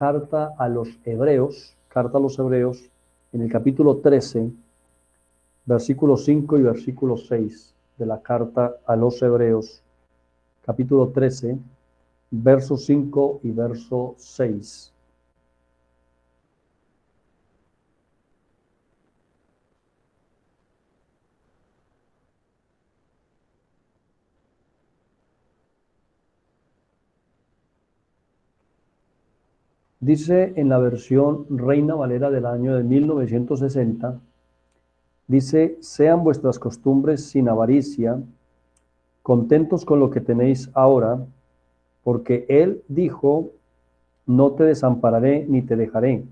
carta a los Hebreos, en el capítulo 13, versículos 5 y versículo 6 de la carta a los Hebreos, capítulo 13, verso 5 y verso 6. Dice en la versión Reina Valera del año de 1960, dice: sean vuestras costumbres sin avaricia, contentos con lo que tenéis ahora, porque Él dijo: no te desampararé ni te dejaré.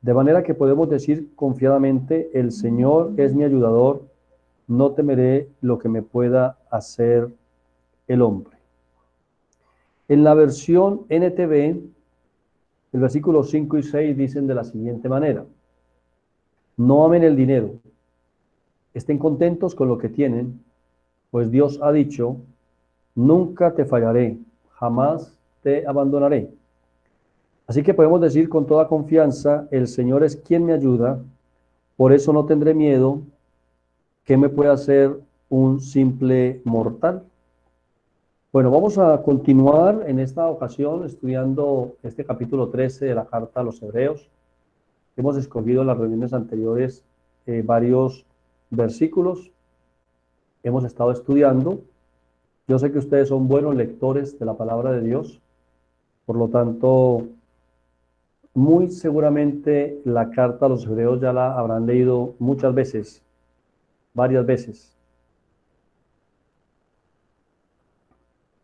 De manera que podemos decir confiadamente: el Señor es mi ayudador, no temeré lo que me pueda hacer el hombre. En la versión NTV, el versículo 5 y 6 dicen de la siguiente manera: no amen el dinero, estén contentos con lo que tienen, pues Dios ha dicho: nunca te fallaré, jamás te abandonaré. Así que podemos decir con toda confianza: el Señor es quien me ayuda, por eso no tendré miedo. ¿Qué me puede hacer un simple mortal? Bueno, vamos a continuar en esta ocasión estudiando este capítulo 13 de la carta a los Hebreos. Hemos escogido en las reuniones anteriores varios versículos. Hemos estado estudiando. Yo sé que ustedes son buenos lectores de la palabra de Dios, por lo tanto, muy seguramente la carta a los Hebreos ya la habrán leído muchas veces, varias veces.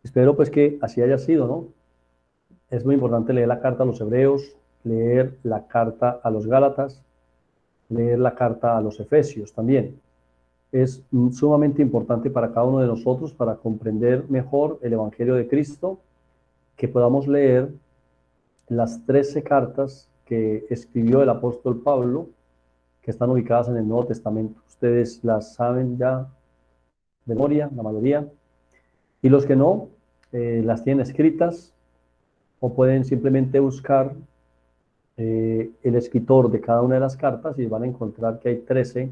Espero pues que así haya sido, ¿no? Es muy importante leer la carta a los Hebreos, leer la carta a los Gálatas, leer la carta a los Efesios también. Es sumamente importante para cada uno de nosotros para comprender mejor el Evangelio de Cristo, que podamos leer las 13 cartas que escribió el apóstol Pablo, que están ubicadas en el Nuevo Testamento. Ustedes las saben ya de memoria, la mayoría, y los que no, las tienen escritas o pueden simplemente buscar el escritor de cada una de las cartas y van a encontrar que hay 13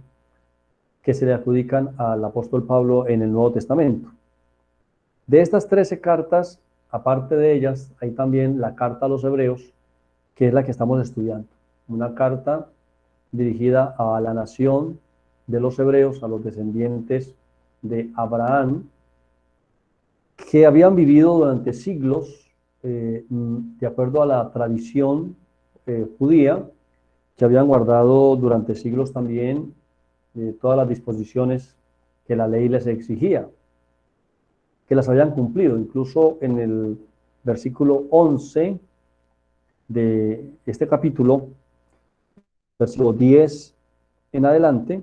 que se le adjudican al apóstol Pablo en el Nuevo Testamento. De estas 13 cartas, aparte de ellas, hay también la carta a los Hebreos, que es la que estamos estudiando. Una carta dirigida a la nación de los hebreos, a los descendientes de Abraham, que habían vivido durante siglos, de acuerdo a la tradición judía, que habían guardado durante siglos también todas las disposiciones que la ley les exigía, que las habían cumplido. Incluso en el versículo 11 de este capítulo, versículo 10 en adelante,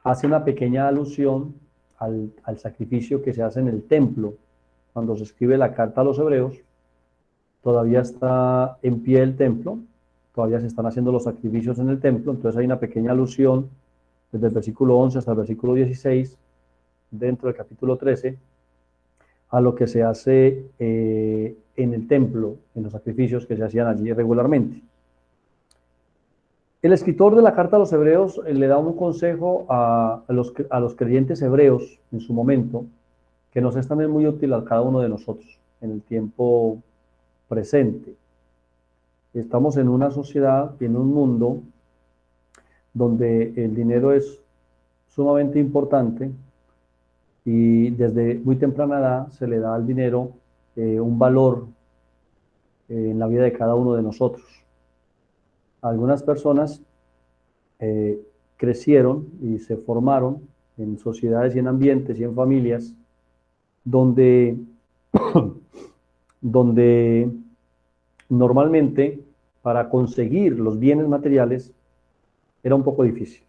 hace una pequeña alusión al sacrificio que se hace en el templo. Cuando se escribe la carta a los Hebreos, todavía está en pie el templo, todavía se están haciendo los sacrificios en el templo, entonces hay una pequeña alusión desde el versículo 11 hasta el versículo 16, dentro del capítulo 13, a lo que se hace en el templo, en los sacrificios que se hacían allí regularmente. El escritor de la carta a los Hebreos le da un consejo a los creyentes hebreos en su momento, que nos es también muy útil a cada uno de nosotros en el tiempo presente. Estamos en una sociedad y en un mundo donde el dinero es sumamente importante y desde muy temprana edad se le da al dinero un valor en la vida de cada uno de nosotros. Algunas personas crecieron y se formaron en sociedades y en ambientes y en familias donde, donde normalmente para conseguir los bienes materiales era un poco difícil.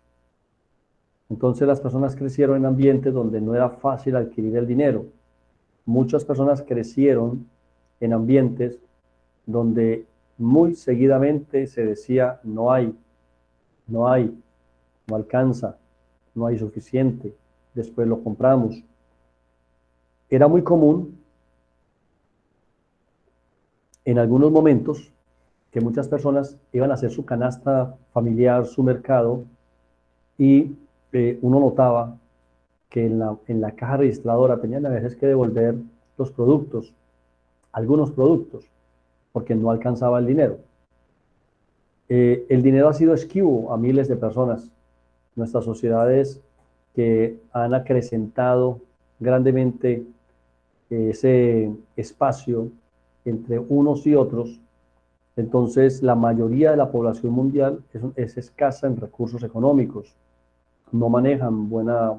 Entonces las personas crecieron en ambientes donde no era fácil adquirir el dinero. Muchas personas crecieron en ambientes donde muy seguidamente se decía: no hay, no hay, no alcanza, no hay suficiente, después lo compramos. Era muy común en algunos momentos que muchas personas iban a hacer su canasta familiar, su mercado, y uno notaba que en la caja registradora tenían a veces que devolver los productos, algunos productos, porque no alcanzaba el dinero. El dinero ha sido esquivo a miles de personas. Nuestras sociedades que han acrecentado grandemente ese espacio entre unos y otros, entonces la mayoría de la población mundial es escasa en recursos económicos, no manejan buena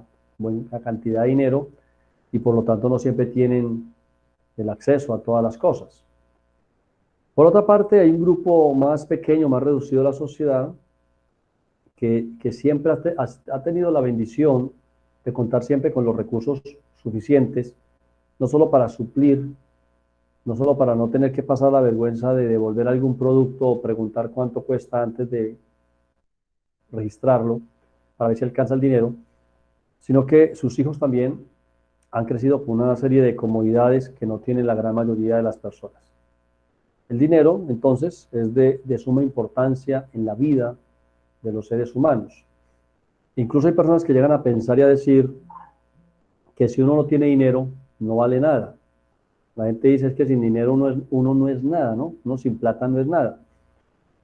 cantidad de dinero y por lo tanto no siempre tienen el acceso a todas las cosas. Por otra parte, hay un grupo más pequeño, más reducido de la sociedad, que siempre ha tenido la bendición de contar siempre con los recursos suficientes, no solo para suplir, no solo para no tener que pasar la vergüenza de devolver algún producto o preguntar cuánto cuesta antes de registrarlo, para ver si alcanza el dinero, sino que sus hijos también han crecido con una serie de comodidades que no tiene la gran mayoría de las personas. El dinero, entonces, es de suma importancia en la vida de los seres humanos. Incluso hay personas que llegan a pensar y a decir que si uno no tiene dinero, no vale nada. La gente dice es que sin dinero uno no es nada, ¿no? Uno sin plata no es nada.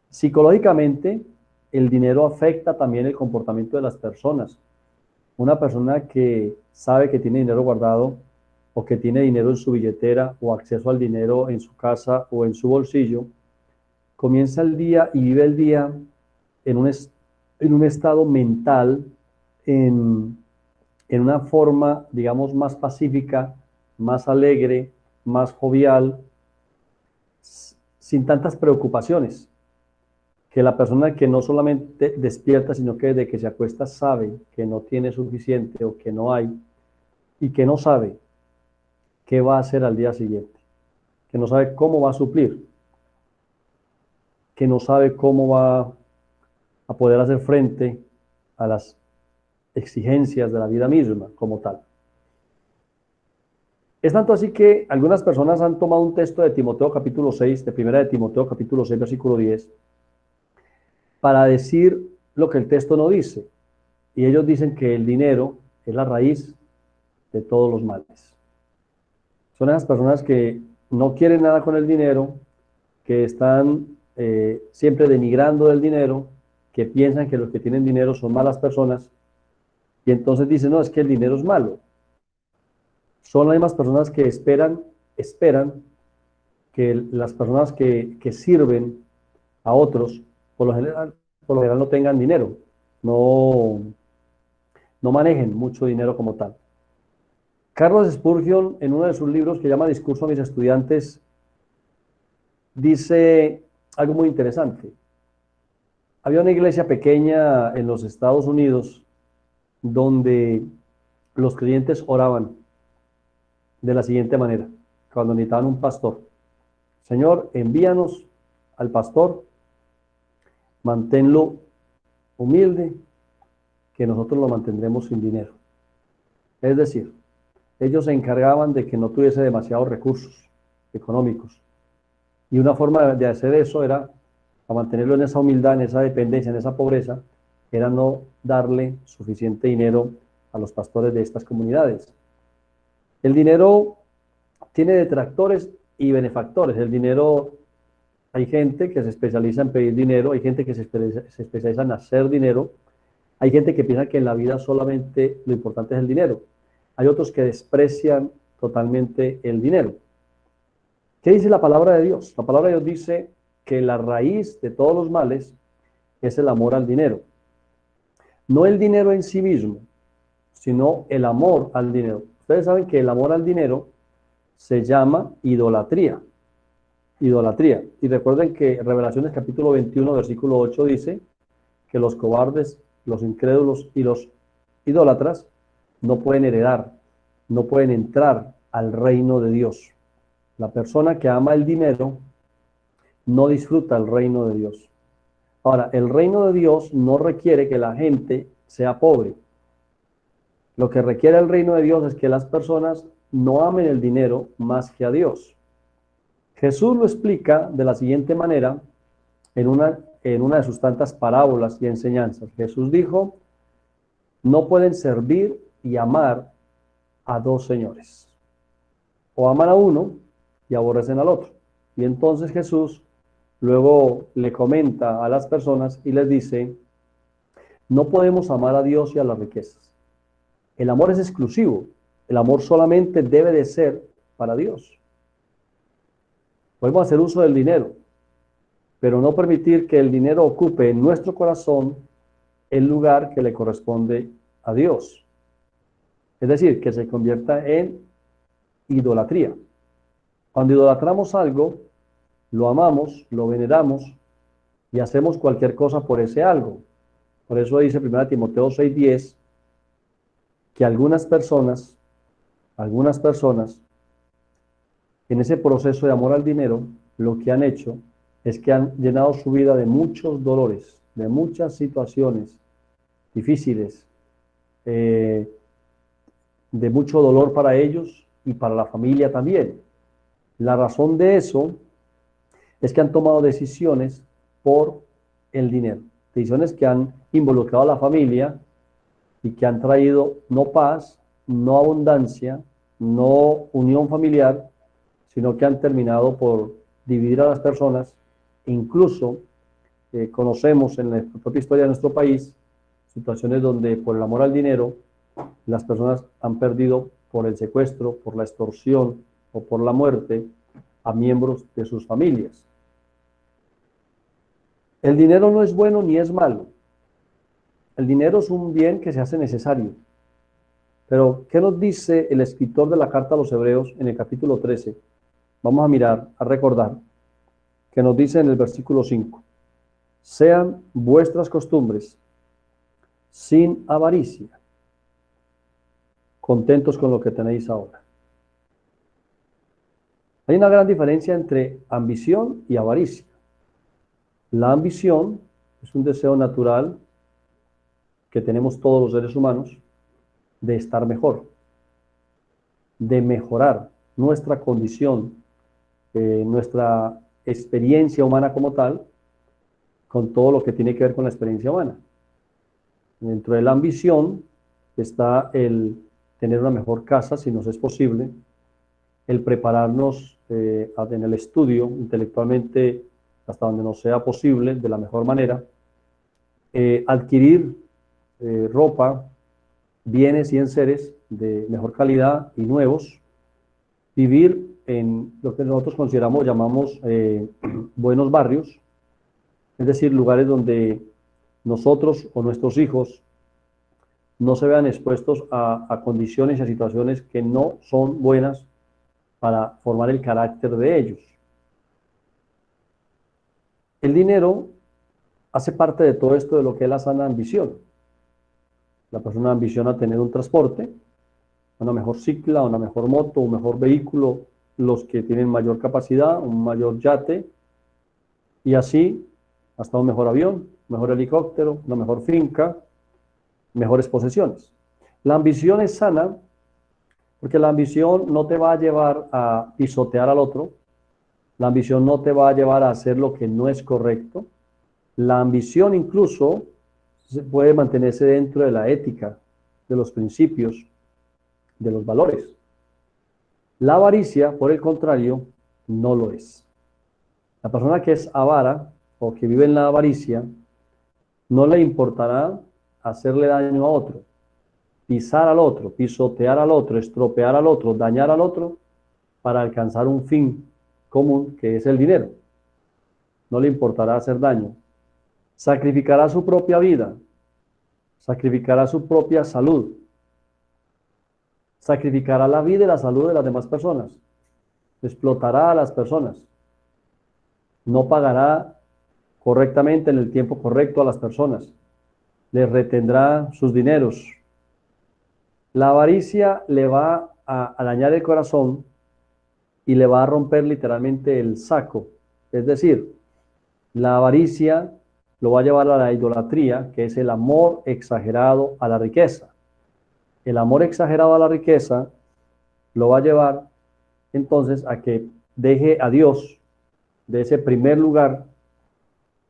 Psicológicamente, el dinero afecta también el comportamiento de las personas. Una persona que sabe que tiene dinero guardado o que tiene dinero en su billetera o acceso al dinero en su casa o en su bolsillo, comienza el día y vive el día en un estado mental, en, en una forma, digamos, más pacífica, más alegre, más jovial, sin tantas preocupaciones, que la persona que no solamente despierta, sino que desde que se acuesta sabe que no tiene suficiente o que no hay, y que no sabe qué va a hacer al día siguiente, que no sabe cómo va a suplir, que no sabe cómo va a poder hacer frente a las exigencias de la vida misma como tal. Es tanto así que algunas personas han tomado un texto de Timoteo capítulo 6, de primera de Timoteo capítulo 6, versículo 10, para decir lo que el texto no dice. Y ellos dicen que el dinero es la raíz de todos los males. Son esas personas que no quieren nada con el dinero, que están siempre denigrando del dinero, que piensan que los que tienen dinero son malas personas, y entonces dicen, no, es que el dinero es malo. Son las mismas personas que esperan que las personas que sirven a otros, por lo general no tengan dinero, no, no manejen mucho dinero como tal. Carlos Spurgeon, en uno de sus libros que llama Discurso a mis estudiantes, dice algo muy interesante. Había una iglesia pequeña en los Estados Unidos donde los creyentes oraban de la siguiente manera, cuando necesitaban un pastor. Señor, envíanos al pastor, manténlo humilde, que nosotros lo mantendremos sin dinero. Es decir, ellos se encargaban de que no tuviese demasiados recursos económicos. Y una forma de hacer eso era, a mantenerlo en esa humildad, en esa dependencia, en esa pobreza, era no darle suficiente dinero a los pastores de estas comunidades. El dinero tiene detractores y benefactores. El dinero, hay gente que se especializa en pedir dinero, hay gente que se especializa en hacer dinero, hay gente que piensa que en la vida solamente lo importante es el dinero. Hay otros que desprecian totalmente el dinero. ¿Qué dice la palabra de Dios? La palabra de Dios dice que la raíz de todos los males es el amor al dinero. No el dinero en sí mismo, sino el amor al dinero. Ustedes saben que el amor al dinero se llama idolatría. Idolatría. Y recuerden que Revelaciones capítulo 21, versículo 8 dice que los cobardes, los incrédulos y los idólatras no pueden heredar, no pueden entrar al reino de Dios. La persona que ama el dinero no disfruta el reino de Dios. Ahora, el reino de Dios no requiere que la gente sea pobre. Lo que requiere el reino de Dios es que las personas no amen el dinero más que a Dios. Jesús lo explica de la siguiente manera en una de sus tantas parábolas y enseñanzas. Jesús dijo, no pueden servir y amar a dos señores. O aman a uno y aborrecen al otro. Y entonces Jesús luego le comenta a las personas y les dice, no podemos amar a Dios y a las riquezas. El amor es exclusivo. El amor solamente debe de ser para Dios. Podemos hacer uso del dinero, pero no permitir que el dinero ocupe en nuestro corazón el lugar que le corresponde a Dios. Es decir, que se convierta en idolatría. Cuando idolatramos algo, lo amamos, lo veneramos y hacemos cualquier cosa por ese algo. Por eso dice 1 Timoteo 6:10 que algunas personas, en ese proceso de amor al dinero, lo que han hecho es que han llenado su vida de muchos dolores, de muchas situaciones difíciles, de mucho dolor para ellos y para la familia también. La razón de eso es que han tomado decisiones por el dinero, decisiones que han involucrado a la familia y que han traído no paz, no abundancia, no unión familiar, sino que han terminado por dividir a las personas. Incluso conocemos en la propia historia de nuestro país situaciones donde por el amor al dinero las personas han perdido por el secuestro, por la extorsión o por la muerte a miembros de sus familias. El dinero no es bueno ni es malo. El dinero es un bien que se hace necesario. Pero, ¿qué nos dice el escritor de la carta a los Hebreos en el capítulo 13? Vamos a mirar, a recordar, que nos dice en el versículo 5, sean vuestras costumbres sin avaricia, contentos con lo que tenéis ahora. Hay una gran diferencia entre ambición y avaricia. La ambición es un deseo natural que tenemos todos los seres humanos de estar mejor, de mejorar nuestra condición, nuestra experiencia humana como tal, con todo lo que tiene que ver con la experiencia humana. Dentro de la ambición está el tener una mejor casa, si nos es posible, el prepararnos en el estudio intelectualmente hasta donde nos sea posible, de la mejor manera, adquirir ropa, bienes y enseres de mejor calidad y nuevos, vivir en lo que nosotros llamamos buenos barrios, es decir, lugares donde nosotros o nuestros hijos no se vean expuestos a condiciones y a situaciones que no son buenas para formar el carácter de ellos. El dinero hace parte de todo esto de lo que es la sana ambición. La persona ambiciona tener un transporte, una mejor cicla, una mejor moto, un mejor vehículo, los que tienen mayor capacidad, un mayor yate, y así hasta un mejor avión, un mejor helicóptero, una mejor finca, mejores posesiones. La ambición es sana porque la ambición no te va a llevar a pisotear al otro, la ambición no te va a llevar a hacer lo que no es correcto, la ambición incluso puede mantenerse dentro de la ética, de los principios, de los valores. La avaricia, por el contrario, no lo es. La persona que es avara o que vive en la avaricia, no le importará hacerle daño a otro, pisar al otro, pisotear al otro, estropear al otro, dañar al otro para alcanzar un fin común que es el dinero. No le importará hacer daño. Sacrificará su propia vida, sacrificará su propia salud, sacrificará la vida y la salud de las demás personas, explotará a las personas, no pagará correctamente en el tiempo correcto a las personas, les retendrá sus dineros. La avaricia le va a dañar el corazón y le va a romper literalmente el saco. Es decir, la avaricia lo va a llevar a la idolatría, que es el amor exagerado a la riqueza. El amor exagerado a la riqueza lo va a llevar entonces a que deje a Dios de ese primer lugar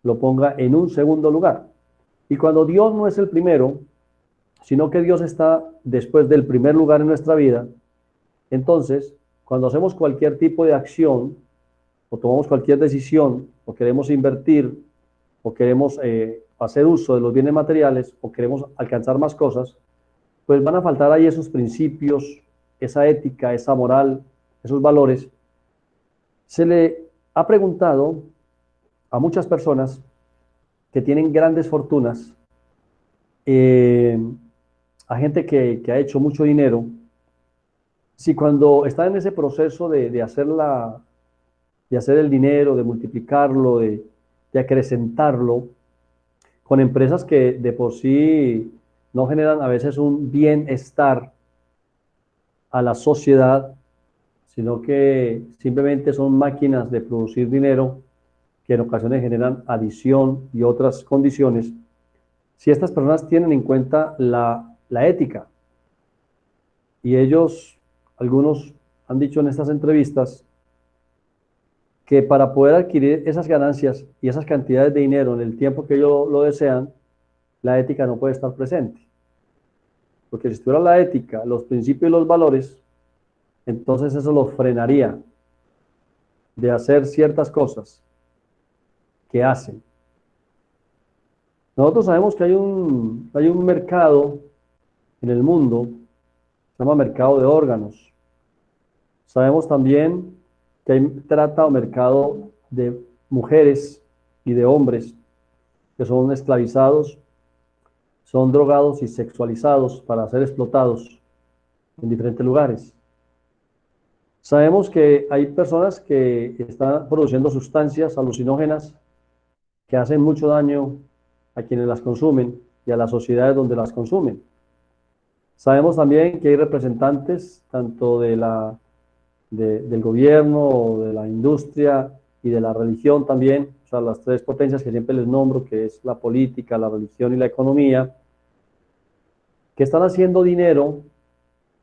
lo ponga en un segundo lugar. Y cuando Dios no es el primero, sino que Dios está después del primer lugar en nuestra vida, entonces, cuando hacemos cualquier tipo de acción, o tomamos cualquier decisión, o queremos invertir, o queremos hacer uso de los bienes materiales, o queremos alcanzar más cosas, pues van a faltar ahí esos principios, esa ética, esa moral, esos valores. Se le ha preguntado a muchas personas que tienen grandes fortunas, eh, a gente que ha hecho mucho dinero, si cuando están en ese proceso de hacer el dinero, de multiplicarlo, de acrecentarlo, con empresas que de por sí no generan a veces un bienestar a la sociedad, sino que simplemente son máquinas de producir dinero que en ocasiones generan adición y otras condiciones. Si estas personas tienen en cuenta la ética, y ellos, algunos han dicho en estas entrevistas, que para poder adquirir esas ganancias y esas cantidades de dinero en el tiempo que ellos lo desean, la ética no puede estar presente. Porque si estuviera la ética, los principios y los valores, entonces eso los frenaría de hacer ciertas cosas que hacen. Nosotros sabemos que hay un mercado en el mundo, se llama mercado de órganos. Sabemos también que hay trata o mercado de mujeres y de hombres que son esclavizados, son drogados y sexualizados para ser explotados en diferentes lugares. Sabemos que hay personas que están produciendo sustancias alucinógenas que hacen mucho daño a quienes las consumen y a las sociedades donde las consumen. Sabemos también que hay representantes tanto del gobierno, de la industria y de la religión también, o sea, las tres potencias que siempre les nombro, que es la política, la religión y la economía, que están haciendo dinero,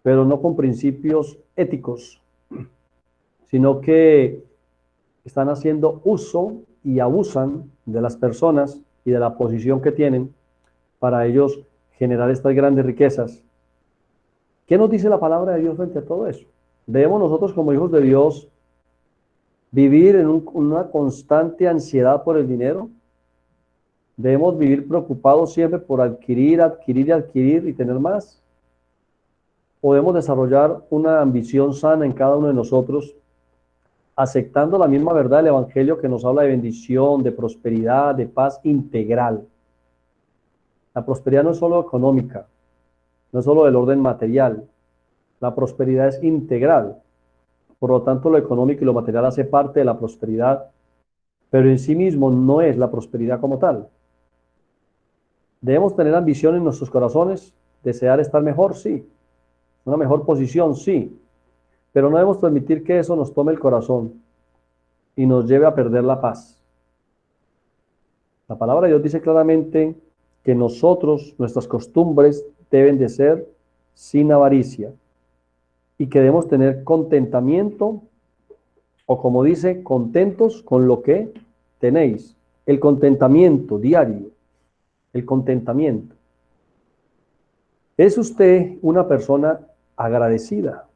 pero no con principios éticos, sino que están haciendo uso y abusan de las personas y de la posición que tienen para ellos generar estas grandes riquezas. ¿Qué nos dice la palabra de Dios frente a todo eso? ¿Debemos nosotros como hijos de Dios vivir en una constante ansiedad por el dinero? ¿Debemos vivir preocupados siempre por adquirir, adquirir y adquirir y tener más? ¿O debemos desarrollar una ambición sana en cada uno de nosotros, aceptando la misma verdad del Evangelio que nos habla de bendición, de prosperidad, de paz integral? La prosperidad no es solo económica, no es solo del orden material. La prosperidad es integral. Por lo tanto, lo económico y lo material hace parte de la prosperidad, pero en sí mismo no es la prosperidad como tal. Debemos tener ambición en nuestros corazones, desear estar mejor, sí. Una mejor posición, sí. Pero no debemos permitir que eso nos tome el corazón y nos lleve a perder la paz. La palabra de Dios dice claramente que nosotros, nuestras costumbres deben de ser sin avaricia y que debemos tener contentamiento, o como dice, contentos con lo que tenéis. El contentamiento diario, el contentamiento. ¿Es usted una persona agradecida?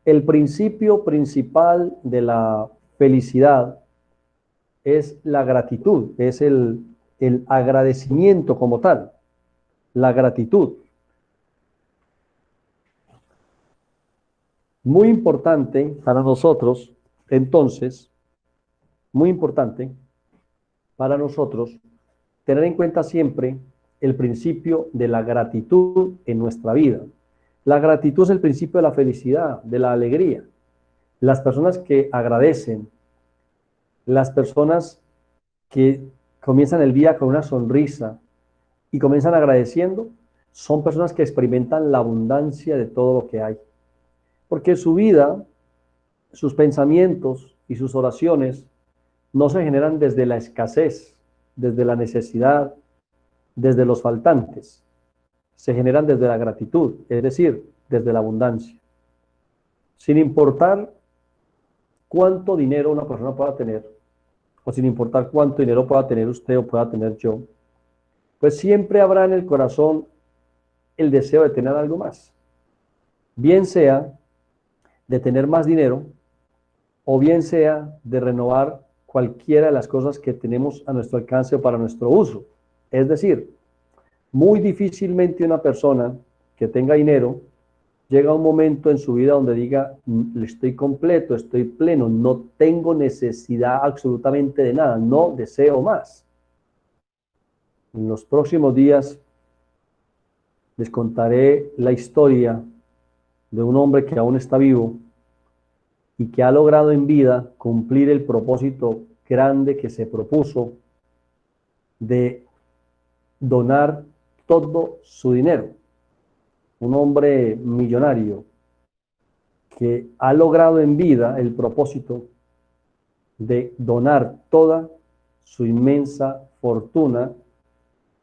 El principio principal de la felicidad es la gratitud, es el agradecimiento como tal, la gratitud. Muy importante para nosotros, entonces, muy importante para nosotros tener en cuenta siempre el principio de la gratitud en nuestra vida. La gratitud es el principio de la felicidad, de la alegría. Las personas que agradecen, las personas que comienzan el día con una sonrisa y comienzan agradeciendo, son personas que experimentan la abundancia de todo lo que hay. Porque su vida, sus pensamientos y sus oraciones no se generan desde la escasez, desde la necesidad, desde los faltantes. Se generan desde la gratitud, es decir, desde la abundancia. Sin importar cuánto dinero una persona pueda tener o sin importar cuánto dinero pueda tener usted o pueda tener yo, pues siempre habrá en el corazón el deseo de tener algo más. Bien sea de tener más dinero o bien sea de renovar cualquiera de las cosas que tenemos a nuestro alcance o para nuestro uso. Es decir, muy difícilmente una persona que tenga dinero llega a un momento en su vida donde diga, estoy completo, estoy pleno, no tengo necesidad absolutamente de nada, no deseo más. En los próximos días les contaré la historia de un hombre que aún está vivo y que ha logrado en vida cumplir el propósito grande que se propuso de donar todo su dinero. Un hombre millonario que ha logrado en vida el propósito de donar toda su inmensa fortuna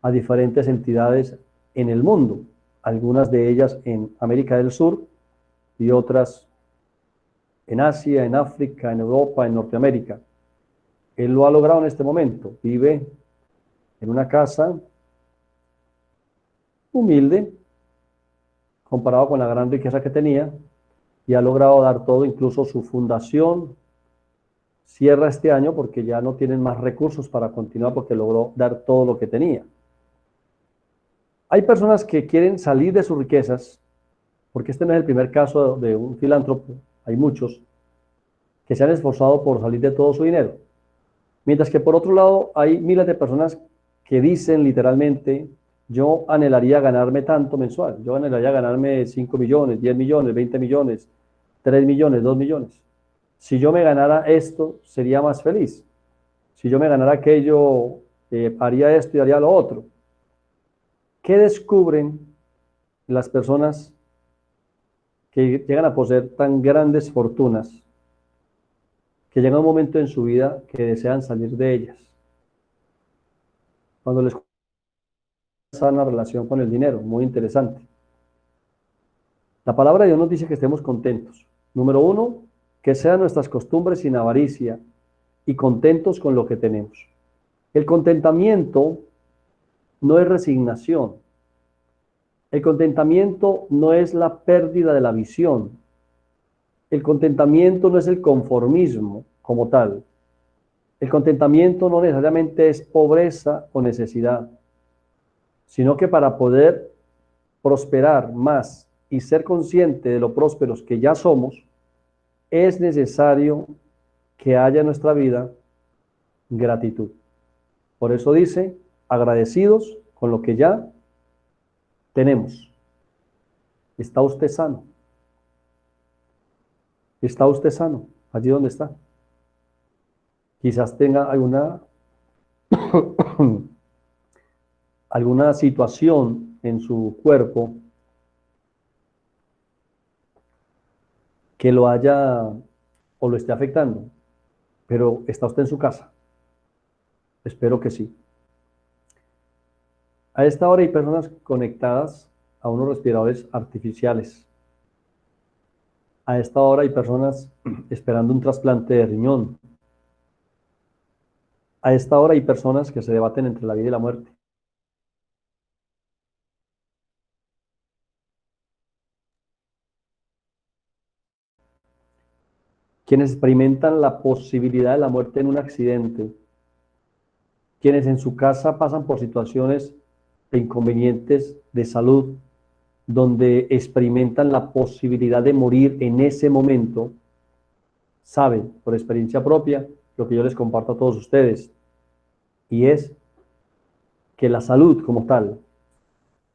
a diferentes entidades en el mundo, algunas de ellas en América del Sur y otras en Asia, en África, en Europa, en Norteamérica. Él lo ha logrado en este momento, vive en una casa humilde comparado con la gran riqueza que tenía y ha logrado dar todo, incluso su fundación cierra este año porque ya no tienen más recursos para continuar porque logró dar todo lo que tenía. Hay personas que quieren salir de sus riquezas, porque este no es el primer caso de un filántropo, hay muchos que se han esforzado por salir de todo su dinero. Mientras que por otro lado hay miles de personas que dicen literalmente, yo anhelaría ganarme tanto mensual, yo anhelaría ganarme 5 millones, 10 millones, 20 millones, 3 millones, 2 millones. Si yo me ganara esto, sería más feliz. Si yo me ganara aquello, haría esto y haría lo otro. ¿Qué descubren las personas que llegan a poseer tan grandes fortunas que llega un momento en su vida que desean salir de ellas? Cuando les sana relación con el dinero, muy interesante. La palabra de Dios nos dice que estemos contentos. Número uno, que sean nuestras costumbres sin avaricia y contentos con lo que tenemos. El contentamiento no es resignación. El contentamiento no es la pérdida de la visión. El contentamiento no es el conformismo como tal. El contentamiento no necesariamente es pobreza o necesidad, sino que para poder prosperar más y ser consciente de lo prósperos que ya somos, es necesario que haya en nuestra vida gratitud. Por eso dice, agradecidos con lo que ya tenemos. ¿Está usted sano? ¿Está usted sano? Allí donde está. Quizás tenga alguna situación en su cuerpo que lo haya o lo esté afectando, pero ¿está usted en su casa? Espero que sí. A esta hora hay personas conectadas a unos respiradores artificiales. A esta hora hay personas esperando un trasplante de riñón. A esta hora hay personas que se debaten entre la vida y la muerte. Quienes experimentan la posibilidad de la muerte en un accidente, quienes en su casa pasan por situaciones de inconvenientes de salud, donde experimentan la posibilidad de morir en ese momento, saben por experiencia propia lo que yo les comparto a todos ustedes, y es que la salud como tal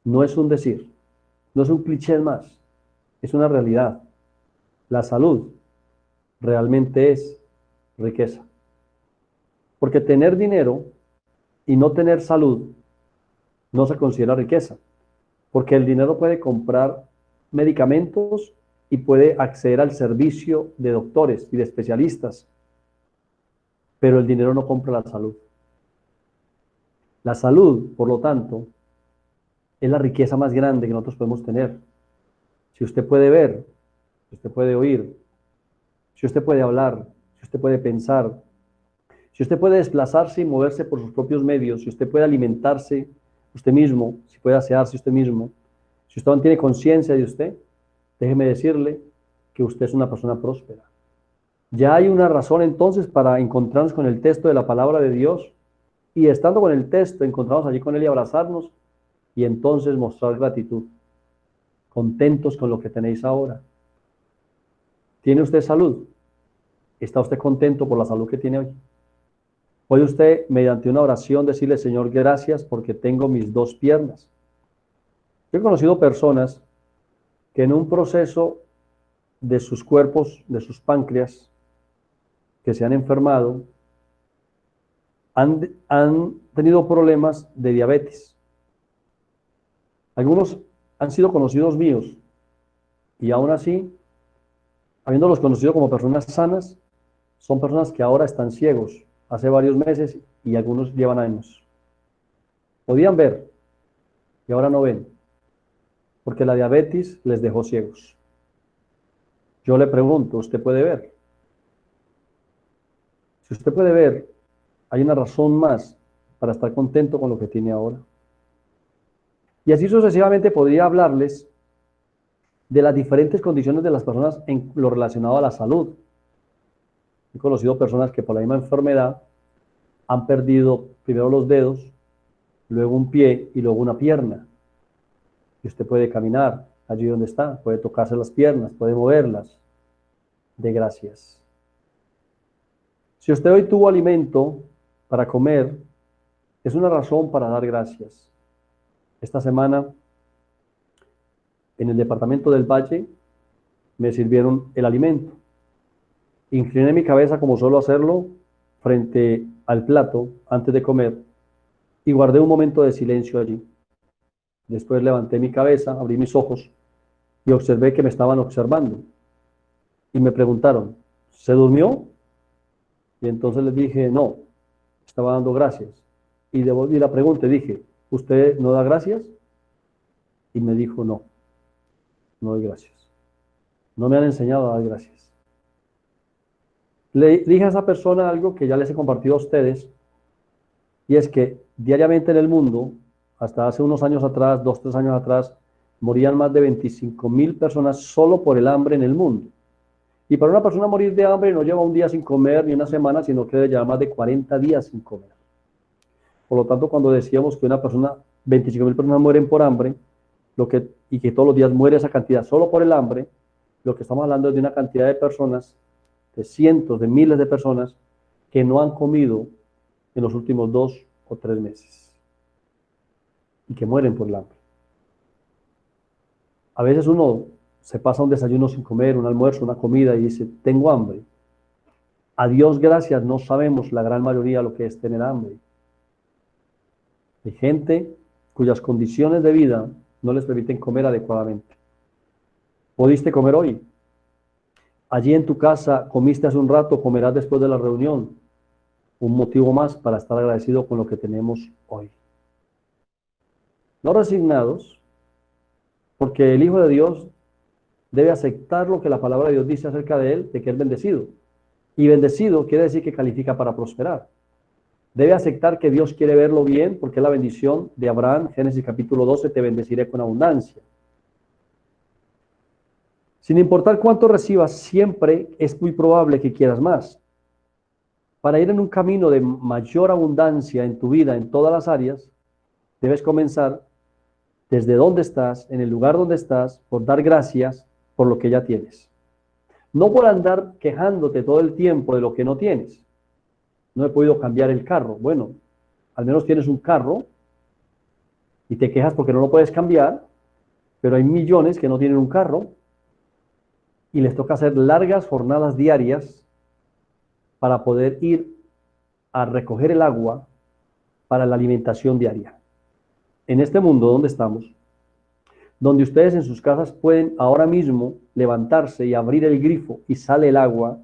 no es un decir, no es un cliché más, es una realidad. La salud realmente es riqueza. Porque tener dinero y no tener salud no se considera riqueza. Porque el dinero puede comprar medicamentos y puede acceder al servicio de doctores y de especialistas, pero el dinero no compra la salud. La salud, por lo tanto, es la riqueza más grande que nosotros podemos tener. Si usted puede ver, si usted puede oír, si usted puede hablar, si usted puede pensar, Si usted puede desplazarse y moverse por sus propios medios, si usted puede alimentarse usted mismo, si puede asearse usted mismo, si usted no tiene conciencia de usted, déjeme decirle que usted es una persona próspera. Ya hay una razón entonces para encontrarnos con el texto de la palabra de Dios y estando con el texto, encontrarnos allí con él y abrazarnos y entonces mostrar gratitud, contentos con lo que tenéis ahora. ¿Tiene usted salud? ¿Está usted contento por la salud que tiene hoy? ¿Puede usted, mediante una oración, decirle, Señor, gracias porque tengo mis dos piernas? Yo he conocido personas que en un proceso de sus cuerpos, de sus páncreas, que se han enfermado, han tenido problemas de diabetes. Algunos han sido conocidos míos y aún así, habiéndolos conocido como personas sanas, son personas que ahora están ciegos, hace varios meses y algunos llevan años. Podían ver y ahora no ven, porque la diabetes les dejó ciegos. Yo le pregunto, ¿usted puede ver? Si usted puede ver, hay una razón más para estar contento con lo que tiene ahora. Y así sucesivamente podría hablarles de las diferentes condiciones de las personas en lo relacionado a la salud. He conocido personas que por la misma enfermedad han perdido primero los dedos, luego un pie y luego una pierna. Y usted puede caminar allí donde está, puede tocarse las piernas, puede moverlas. De gracias. Si usted hoy tuvo alimento para comer, es una razón para dar gracias. Esta semana, en el departamento del Valle, me sirvieron el alimento. Incliné mi cabeza como suelo hacerlo frente al plato antes de comer y guardé un momento de silencio allí. Después levanté mi cabeza, abrí mis ojos y observé que me estaban observando. Y me preguntaron, ¿se durmió? Y entonces les dije, no, estaba dando gracias. Y devolví la pregunta y dije, ¿usted no da gracias? Y me dijo, no, no doy gracias. No me han enseñado a dar gracias. Le dije a esa persona algo que ya les he compartido a ustedes, y es que diariamente en el mundo, hasta hace unos años atrás, 2, 3 años atrás, morían más de 25.000 personas solo por el hambre en el mundo. Y para una persona morir de hambre no lleva un día sin comer ni una semana, sino que debe llevar más de 40 días sin comer. Por lo tanto, cuando decíamos que 25.000 personas mueren por hambre, y que todos los días muere esa cantidad solo por el hambre, lo que estamos hablando es de una cantidad de personas, de cientos, de miles de personas, que no han comido en los últimos 2 o 3 meses y que mueren por el hambre. A veces uno se pasa un desayuno sin comer, un almuerzo, una comida y dice, tengo hambre. A Dios gracias, no sabemos la gran mayoría lo que es tener hambre. Hay gente cuyas condiciones de vida no les permiten comer adecuadamente. ¿Pudiste comer hoy? Allí en tu casa comiste hace un rato, comerás después de la reunión. Un motivo más para estar agradecido con lo que tenemos hoy. No resignados, porque el Hijo de Dios debe aceptar lo que la palabra de Dios dice acerca de él, de que es bendecido. Y bendecido quiere decir que califica para prosperar. Debe aceptar que Dios quiere verlo bien, porque es la bendición de Abraham, Génesis capítulo 12, te bendeciré con abundancia. Sin importar cuánto recibas, siempre es muy probable que quieras más. Para ir en un camino de mayor abundancia en tu vida, en todas las áreas, debes comenzar desde donde estás, en el lugar donde estás, por dar gracias por lo que ya tienes. No por andar quejándote todo el tiempo de lo que no tienes. No he podido cambiar el carro. Bueno, al menos tienes un carro y te quejas porque no lo puedes cambiar, pero hay millones que no tienen un carro y les toca hacer largas jornadas diarias para poder ir a recoger el agua para la alimentación diaria. En este mundo donde estamos, donde ustedes en sus casas pueden ahora mismo levantarse y abrir el grifo y sale el agua,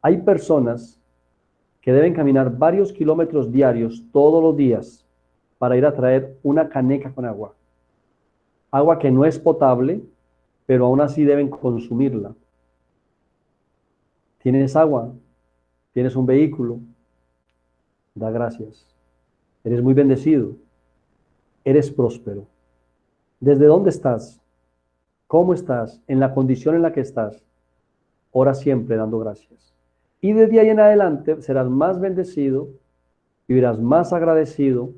hay personas que deben caminar varios kilómetros diarios todos los días para ir a traer una caneca con agua. Agua que no es potable, pero aún así deben consumirla. ¿Tienes agua? tienes un vehículo, da gracias. Eres muy bendecido, eres próspero. ¿Desde dónde estás? ¿Cómo estás? En la condición en la que estás, ora siempre dando gracias. Y desde ahí en adelante serás más bendecido, vivirás más agradecido,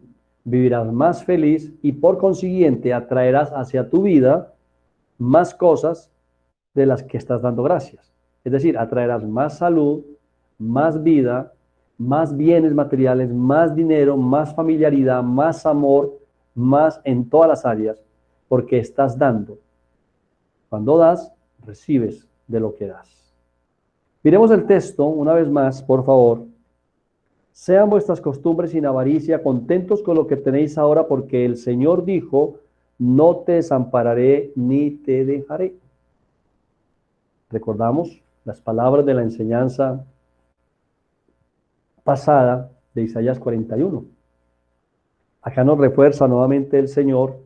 vivirás más feliz y por consiguiente atraerás hacia tu vida más cosas de las que estás dando gracias. Es decir, atraerás más salud, más vida, más bienes materiales, más dinero, más familiaridad, más amor, más en todas las áreas, porque estás dando. Cuando das, recibes de lo que das. Miremos el texto una vez más, por favor. Sean vuestras costumbres sin avaricia, contentos con lo que tenéis ahora, porque el Señor dijo, no te desampararé ni te dejaré. Recordamos las palabras de la enseñanza pasada de Isaías 41. Acá nos refuerza nuevamente el Señor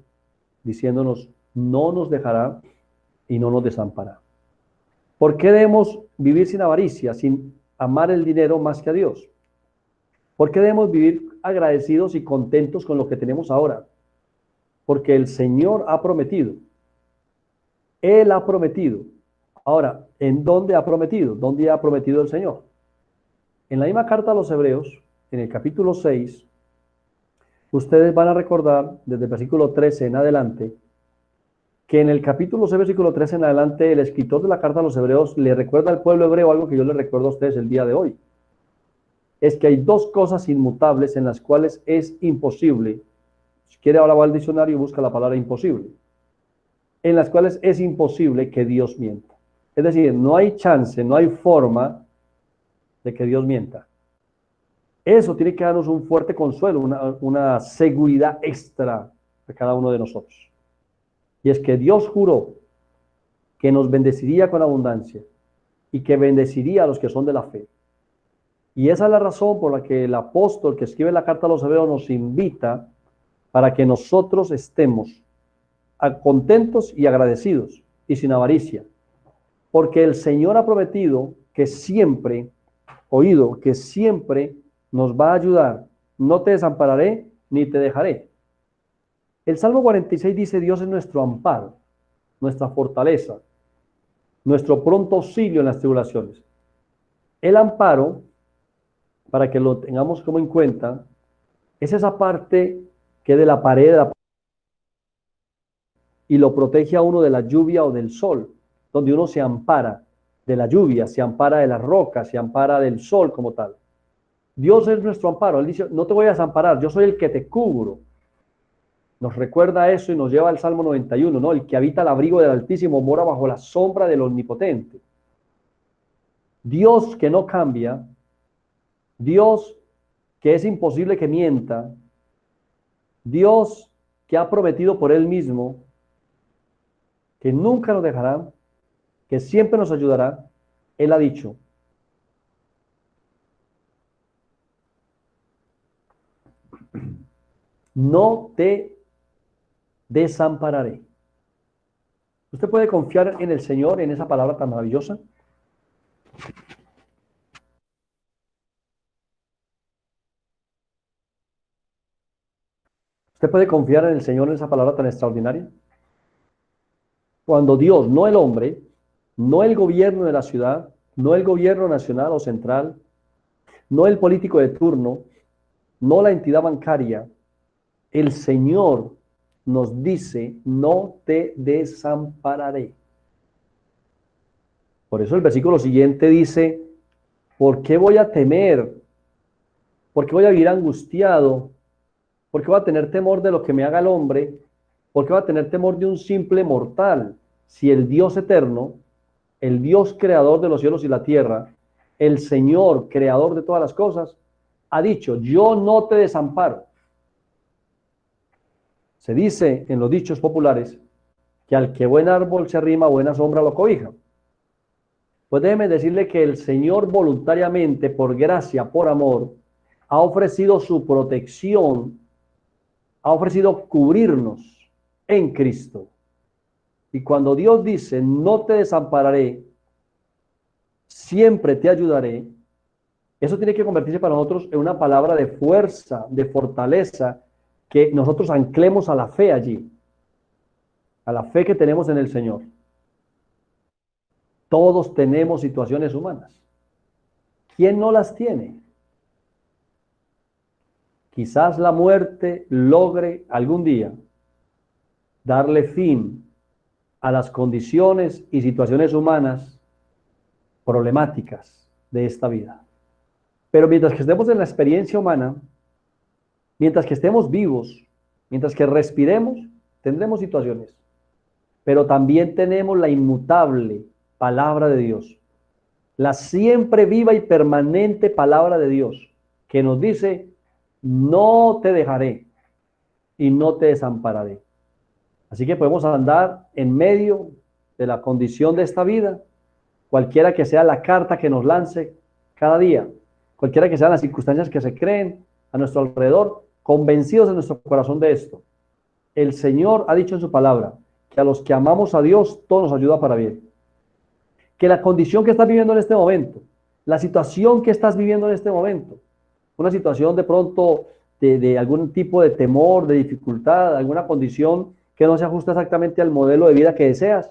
diciéndonos, no nos dejará y no nos desamparará. ¿Por qué debemos vivir sin avaricia, sin amar el dinero más que a Dios? ¿Por qué debemos vivir agradecidos y contentos con lo que tenemos ahora? Porque el Señor ha prometido. Él ha prometido. Ahora, ¿en dónde ha prometido? ¿Dónde ha prometido el Señor? En la misma carta a los Hebreos, en el capítulo 6, ustedes van a recordar desde el versículo 13 en adelante, que en el capítulo 6, versículo 13 en adelante, el escritor de la carta a los Hebreos le recuerda al pueblo hebreo algo que yo les recuerdo a ustedes el día de hoy. Es que hay dos cosas inmutables en las cuales es imposible. Si quiere ahora va al diccionario y busca la palabra imposible. En las cuales es imposible que Dios mienta. Es decir, no hay chance, no hay forma de que Dios mienta. Eso tiene que darnos un fuerte consuelo, una seguridad extra a cada uno de nosotros. Y es que Dios juró que nos bendeciría con abundancia y que bendeciría a los que son de la fe. Y esa es la razón por la que el apóstol que escribe la carta a los Hebreos nos invita para que nosotros estemos contentos y agradecidos y sin avaricia. Porque el Señor ha prometido que siempre, que siempre nos va a ayudar. No te desampararé ni te dejaré. El Salmo 46 dice, Dios es nuestro amparo, nuestra fortaleza, nuestro pronto auxilio en las tribulaciones. El amparo, para que lo tengamos como en cuenta, es esa parte que de la pared y lo protege a uno de la lluvia o del sol, donde uno se ampara de la lluvia, se ampara de las rocas, se ampara del sol como tal. Dios es nuestro amparo. Él dice, no te voy a desamparar, yo soy el que te cubro. Nos recuerda eso y nos lleva al Salmo 91, ¿no? El que habita el abrigo del Altísimo mora bajo la sombra del Omnipotente. Dios que no cambia, Dios que es imposible que mienta, Dios que ha prometido por Él mismo que nunca nos dejará, que siempre nos ayudará, Él ha dicho, no te desampararé. ¿Usted puede confiar en el Señor, en esa palabra tan maravillosa? ¿Usted puede confiar en el Señor en esa palabra tan extraordinaria? Cuando Dios, no el hombre, no el gobierno de la ciudad, no el gobierno nacional o central, no el político de turno, no la entidad bancaria, el Señor nos dice, no te desampararé. Por eso el versículo siguiente dice, ¿por qué voy a temer? ¿Por qué voy a vivir angustiado? ¿Por qué voy a tener temor de lo que me haga el hombre? ¿Por qué voy a tener temor de un simple mortal? Si el Dios eterno, el Dios creador de los cielos y la tierra, el Señor creador de todas las cosas, ha dicho, yo no te desamparo. Se dice en los dichos populares que al que buen árbol se arrima, buena sombra lo cobija. Pues déjeme decirle que el Señor voluntariamente, por gracia, por amor, ha ofrecido su protección, ha ofrecido cubrirnos en Cristo. Y cuando Dios dice, no te desampararé, siempre te ayudaré, Eso tiene que convertirse para nosotros en una palabra de fuerza, de fortaleza, que nosotros anclemos a la fe allí, a la fe que tenemos en el Señor. Todos tenemos situaciones humanas. ¿Quién no las tiene? Quizás la muerte logre algún día darle fin a las condiciones y situaciones humanas problemáticas de esta vida. Pero mientras que estemos en la experiencia humana, mientras que estemos vivos, mientras que respiremos, tendremos situaciones. Pero también tenemos la inmutable palabra de Dios, la siempre viva y permanente palabra de Dios, que nos dice, no te dejaré y no te desampararé. Así que podemos andar en medio de la condición de esta vida, cualquiera que sea la carta que nos lance cada día, cualquiera que sean las circunstancias que se creen a nuestro alrededor, convencidos en nuestro corazón de esto. El Señor ha dicho en su palabra que a los que amamos a Dios, todo nos ayuda para bien. Que la condición que estás viviendo en este momento, la situación que estás viviendo en este momento, una situación de pronto de algún tipo de temor, de dificultad, alguna condición que no se ajusta exactamente al modelo de vida que deseas,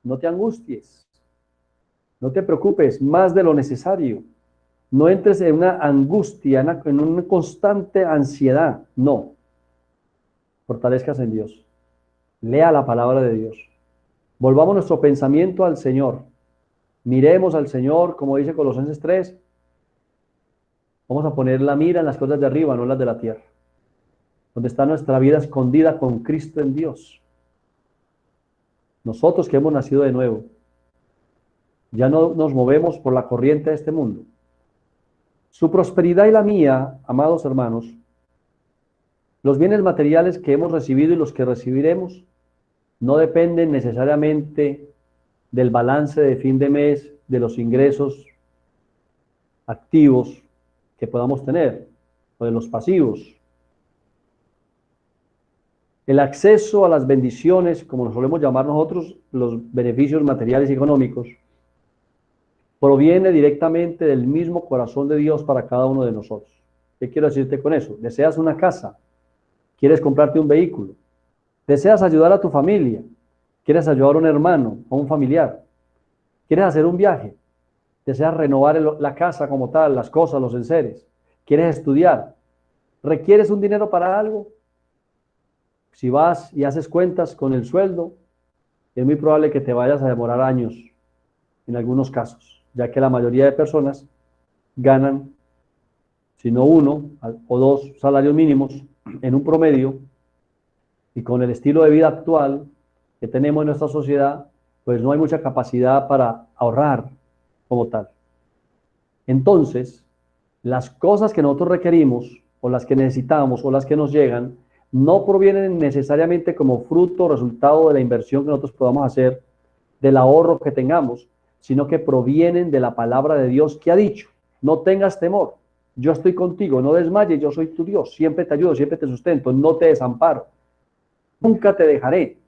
no te angusties, no te preocupes más de lo necesario, no entres en una angustia, en una constante ansiedad, no, fortalezcas en Dios, lea la palabra de Dios, volvamos nuestro pensamiento al Señor, miremos al Señor, como dice Colosenses 3, vamos a poner la mira en las cosas de arriba, no en las de la tierra, donde está nuestra vida escondida con Cristo en Dios. Nosotros que hemos nacido de nuevo, ya no nos movemos por la corriente de este mundo. Su prosperidad y la mía, amados hermanos, los bienes materiales que hemos recibido y los que recibiremos, no dependen necesariamente del balance de fin de mes, de los ingresos activos que podamos tener, o de los pasivos. El acceso a las bendiciones, como nos solemos llamar nosotros, los beneficios materiales y económicos, proviene directamente del mismo corazón de Dios para cada uno de nosotros. ¿Qué quiero decirte con eso? Deseas una casa, quieres comprarte un vehículo, deseas ayudar a tu familia, quieres ayudar a un hermano, a un familiar, quieres hacer un viaje, deseas renovar la casa como tal, las cosas, los enseres, quieres estudiar, requieres un dinero para algo. Si vas y haces cuentas con el sueldo, es muy probable que te vayas a demorar años en algunos casos, ya que la mayoría de personas ganan, si no uno o dos salarios mínimos en un promedio, y con el estilo de vida actual que tenemos en nuestra sociedad, pues no hay mucha capacidad para ahorrar como tal. Entonces, las cosas que nosotros requerimos, o las que necesitamos, o las que nos llegan, no provienen necesariamente como fruto o resultado de la inversión que nosotros podamos hacer, del ahorro que tengamos, sino que provienen de la palabra de Dios que ha dicho, no tengas temor, yo estoy contigo, no desmayes, yo soy tu Dios, siempre te ayudo, siempre te sustento, no te desamparo, nunca te dejaré.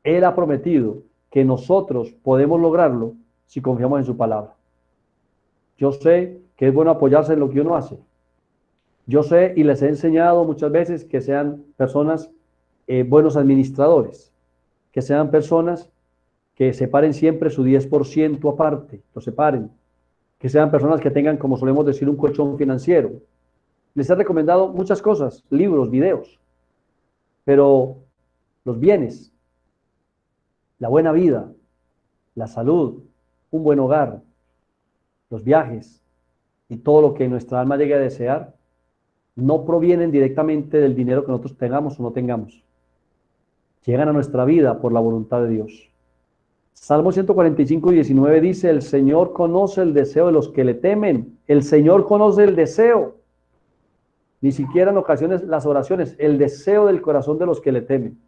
Él ha prometido que nosotros podemos lograrlo si confiamos en su palabra. Yo sé que es bueno apoyarse en lo que uno hace. Yo sé y les he enseñado muchas veces que sean personas buenos administradores, que sean personas que separen siempre su 10% aparte, lo separen, que sean personas que tengan, como solemos decir, un colchón financiero. Les he recomendado muchas cosas, libros, videos, pero los bienes, la buena vida, la salud, un buen hogar, los viajes y todo lo que nuestra alma llegue a desear, no provienen directamente del dinero que nosotros tengamos o no tengamos. Llegan a nuestra vida por la voluntad de Dios. Salmo 145, 19 dice, el Señor conoce el deseo de los que le temen. El Señor conoce el deseo. Ni siquiera en ocasiones las oraciones, el deseo del corazón de los que le temen.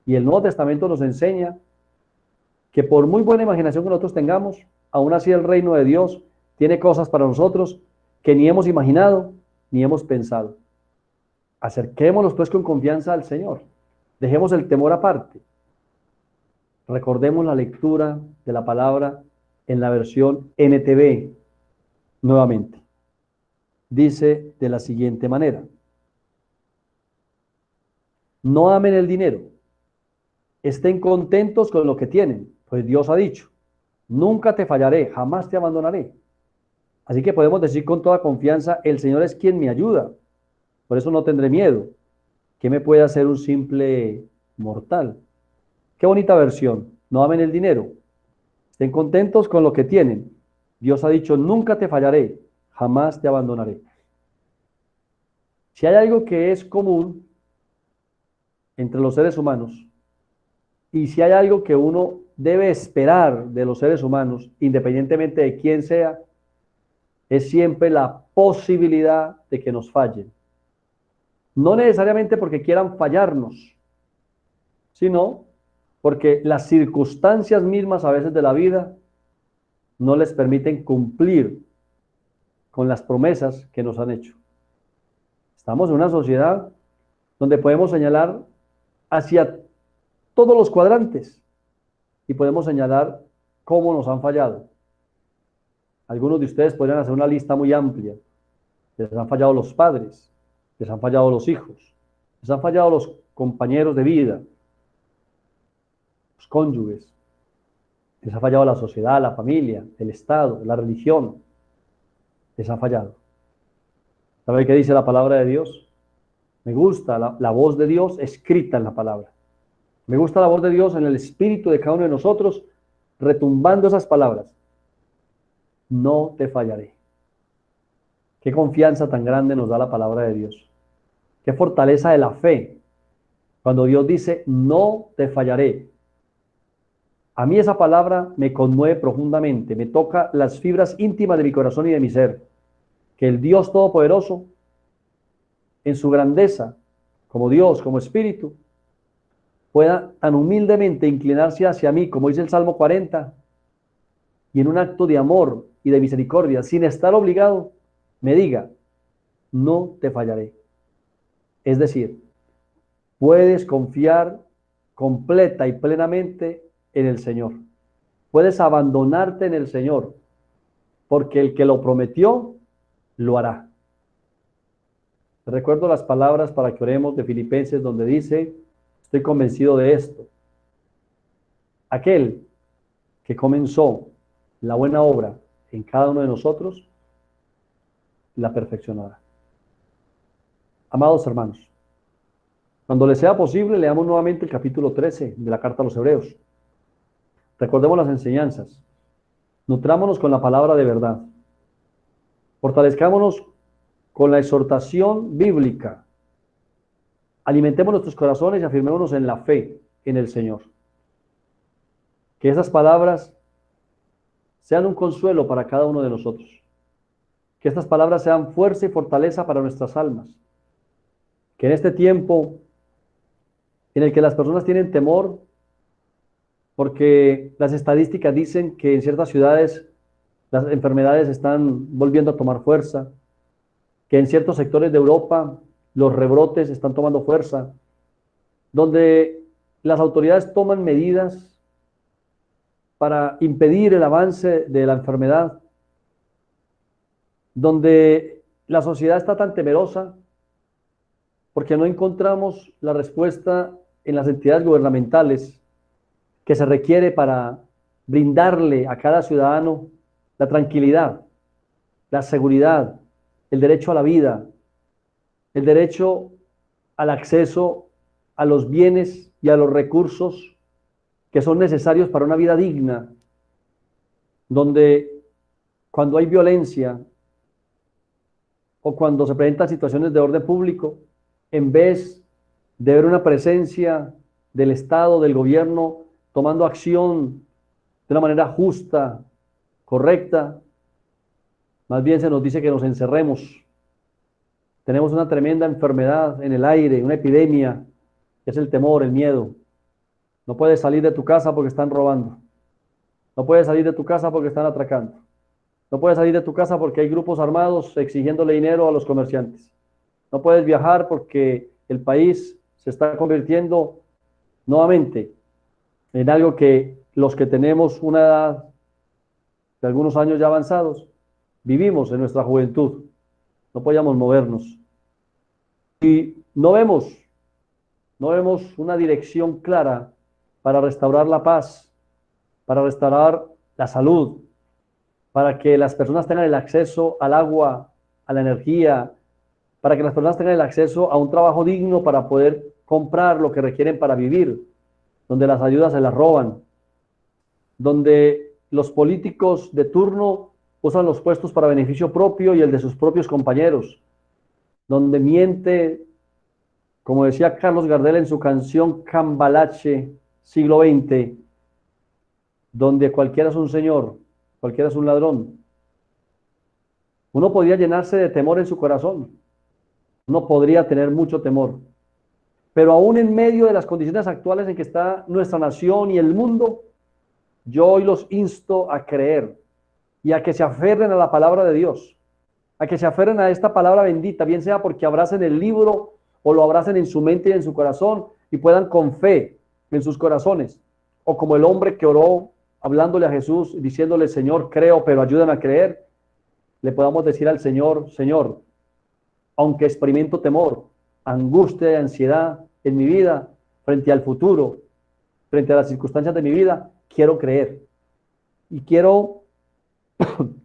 Y el Nuevo Testamento nos enseña que por muy buena imaginación que nosotros tengamos, aún así el reino de Dios tiene cosas para nosotros que ni hemos imaginado ni hemos pensado. Acerquémonos pues con confianza al Señor. Dejemos el temor aparte. Recordemos la lectura de la palabra en la versión NTV, nuevamente. Dice de la siguiente manera: no amen el dinero, estén contentos con lo que tienen, pues Dios ha dicho, nunca te fallaré, jamás te abandonaré. Así que podemos decir con toda confianza, el Señor es quien me ayuda, por eso no tendré miedo. ¿Qué me puede hacer un simple mortal? Qué bonita versión. No amen el dinero, estén contentos con lo que tienen. Dios ha dicho, nunca te fallaré, jamás te abandonaré. Si hay algo que es común entre los seres humanos, y si hay algo que uno debe esperar de los seres humanos, independientemente de quién sea, es siempre la posibilidad de que nos fallen. No necesariamente porque quieran fallarnos, sino porque las circunstancias mismas a veces de la vida no les permiten cumplir con las promesas que nos han hecho. Estamos en una sociedad donde podemos señalar hacia todos los cuadrantes y podemos señalar cómo nos han fallado. Algunos de ustedes podrían hacer una lista muy amplia. Les han fallado los padres, les han fallado los hijos, les han fallado los compañeros de vida, los cónyuges, les ha fallado la sociedad, la familia, el Estado, la religión, les ha fallado. ¿Sabe qué dice la palabra de Dios? Me gusta la voz de Dios escrita en la palabra. Me gusta la voz de Dios en el espíritu de cada uno de nosotros, retumbando esas palabras. No te fallaré. Qué confianza tan grande nos da la palabra de Dios. Qué fortaleza de la fe. Cuando Dios dice, no te fallaré. A mí esa palabra me conmueve profundamente, me toca las fibras íntimas de mi corazón y de mi ser. Que el Dios Todopoderoso, en su grandeza, como Dios, como Espíritu, pueda tan humildemente inclinarse hacia mí, como dice el Salmo 40, y en un acto de amor y de misericordia, sin estar obligado, me diga, no te fallaré. Es decir, puedes confiar completa y plenamente en el Señor. Puedes abandonarte en el Señor, porque el que lo prometió, lo hará. Recuerdo las palabras para que oremos de Filipenses, donde dice, estoy convencido de esto. Aquel que comenzó la buena obra en cada uno de nosotros, la perfeccionará. Amados hermanos, cuando les sea posible, leamos nuevamente el capítulo 13 de la carta a los Hebreos. Recordemos las enseñanzas. Nutrámonos con la palabra de verdad. Fortalezcámonos con la exhortación bíblica. Alimentemos nuestros corazones y afirmémonos en la fe en el Señor. Que esas palabras sean un consuelo para cada uno de nosotros. Que estas palabras sean fuerza y fortaleza para nuestras almas. Que en este tiempo en el que las personas tienen temor, porque las estadísticas dicen que en ciertas ciudades las enfermedades están volviendo a tomar fuerza, que en ciertos sectores de Europa los rebrotes están tomando fuerza, donde las autoridades toman medidas para impedir el avance de la enfermedad, donde la sociedad está tan temerosa porque no encontramos la respuesta en las entidades gubernamentales que se requiere para brindarle a cada ciudadano la tranquilidad, la seguridad, el derecho a la vida, el derecho al acceso a los bienes y a los recursos que son necesarios para una vida digna, donde cuando hay violencia o cuando se presentan situaciones de orden público, en vez de ver una presencia del Estado, del gobierno, tomando acción de una manera justa, correcta, más bien se nos dice que nos encerremos. Tenemos una tremenda enfermedad en el aire, una epidemia, que es el temor, el miedo. No puedes salir de tu casa porque están robando. No puedes salir de tu casa porque están atracando. No puedes salir de tu casa porque hay grupos armados exigiéndole dinero a los comerciantes. No puedes viajar porque el país se está convirtiendo nuevamente en algo que los que tenemos una edad de algunos años ya avanzados, vivimos en nuestra juventud, no podíamos movernos. Y no vemos una dirección clara para restaurar la paz, para restaurar la salud, para que las personas tengan el acceso al agua, a la energía, para que las personas tengan el acceso a un trabajo digno para poder comprar lo que requieren para vivir, donde las ayudas se las roban, donde los políticos de turno usan los puestos para beneficio propio y el de sus propios compañeros, donde miente, como decía Carlos Gardel en su canción Cambalache, siglo XX, donde cualquiera es un señor, cualquiera es un ladrón. Uno podría llenarse de temor en su corazón, uno podría tener mucho temor, pero aún en medio de las condiciones actuales en que está nuestra nación y el mundo, yo hoy los insto a creer y a que se aferren a la palabra de Dios, a que se aferren a esta palabra bendita, bien sea porque abracen el libro o lo abracen en su mente y en su corazón y puedan con fe en sus corazones, o como el hombre que oró hablándole a Jesús, diciéndole, Señor, creo, pero ayúdame a creer, le podamos decir al Señor, Señor, aunque experimento temor, angustia y ansiedad en mi vida, frente al futuro, frente a las circunstancias de mi vida, quiero creer. Y quiero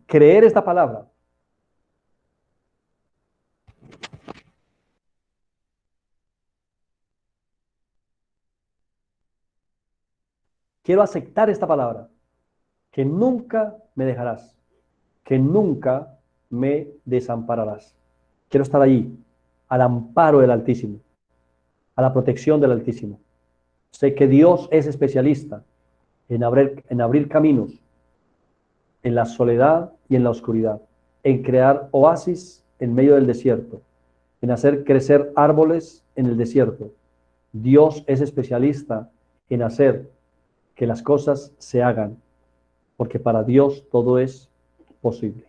creer esta palabra. Quiero aceptar esta palabra, que nunca me dejarás, que nunca me desampararás. Quiero estar allí, al amparo del Altísimo, a la protección del Altísimo. Sé que Dios es especialista en abrir caminos en la soledad y en la oscuridad, en crear oasis en medio del desierto, en hacer crecer árboles en el desierto. Dios es especialista en hacer que las cosas se hagan, porque para Dios todo es posible.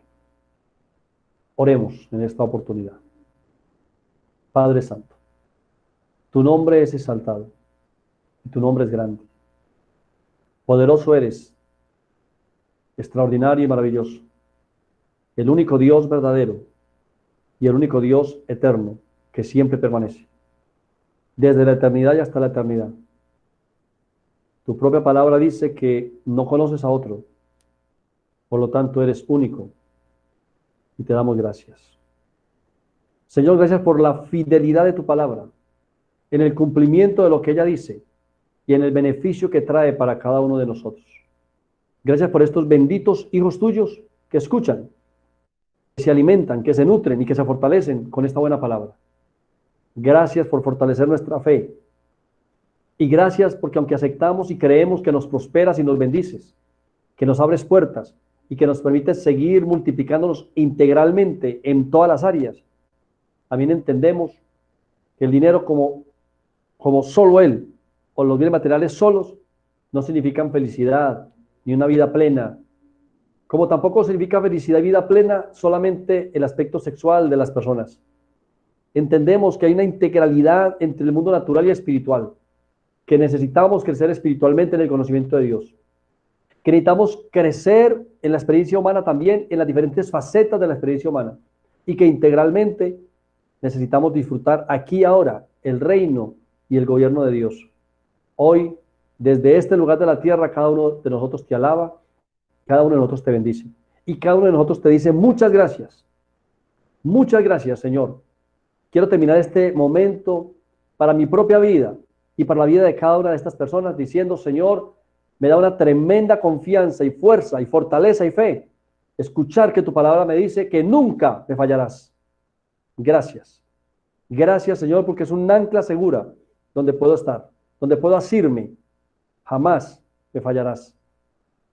Oremos en esta oportunidad. Padre Santo, tu nombre es exaltado y tu nombre es grande. Poderoso eres, extraordinario y maravilloso, el único Dios verdadero y el único Dios eterno que siempre permanece, desde la eternidad y hasta la eternidad. Tu propia palabra dice que no conoces a otro, por lo tanto eres único y te damos gracias. Señor, gracias por la fidelidad de tu palabra, en el cumplimiento de lo que ella dice y en el beneficio que trae para cada uno de nosotros. Gracias por estos benditos hijos tuyos que escuchan, que se alimentan, que se nutren y que se fortalecen con esta buena palabra. Gracias por fortalecer nuestra fe. Y gracias porque aunque aceptamos y creemos que nos prosperas y nos bendices, que nos abres puertas y que nos permites seguir multiplicándonos integralmente en todas las áreas, también entendemos que el dinero como solo él, o los bienes materiales solos, no significan felicidad ni una vida plena, como tampoco significa felicidad y vida plena solamente el aspecto sexual de las personas. Entendemos que hay una integralidad entre el mundo natural y espiritual, que necesitamos crecer espiritualmente en el conocimiento de Dios, que necesitamos crecer en la experiencia humana también, en las diferentes facetas de la experiencia humana, y que integralmente necesitamos disfrutar aquí y ahora el reino y el gobierno de Dios. Hoy, desde este lugar de la tierra, cada uno de nosotros te alaba, cada uno de nosotros te bendice, y cada uno de nosotros te dice muchas gracias, Señor. Quiero terminar este momento para mi propia vida y para la vida de cada una de estas personas diciendo, Señor, me da una tremenda confianza y fuerza y fortaleza y fe escuchar que tu palabra me dice que nunca me fallarás. Gracias. Gracias, Señor, porque es un ancla segura donde puedo estar, donde puedo asirme. Jamás me fallarás.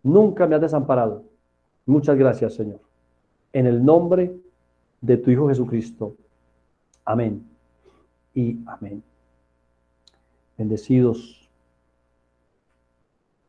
Nunca me has desamparado. Muchas gracias, Señor. En el nombre de tu Hijo Jesucristo. Amén y amén. Bendecidos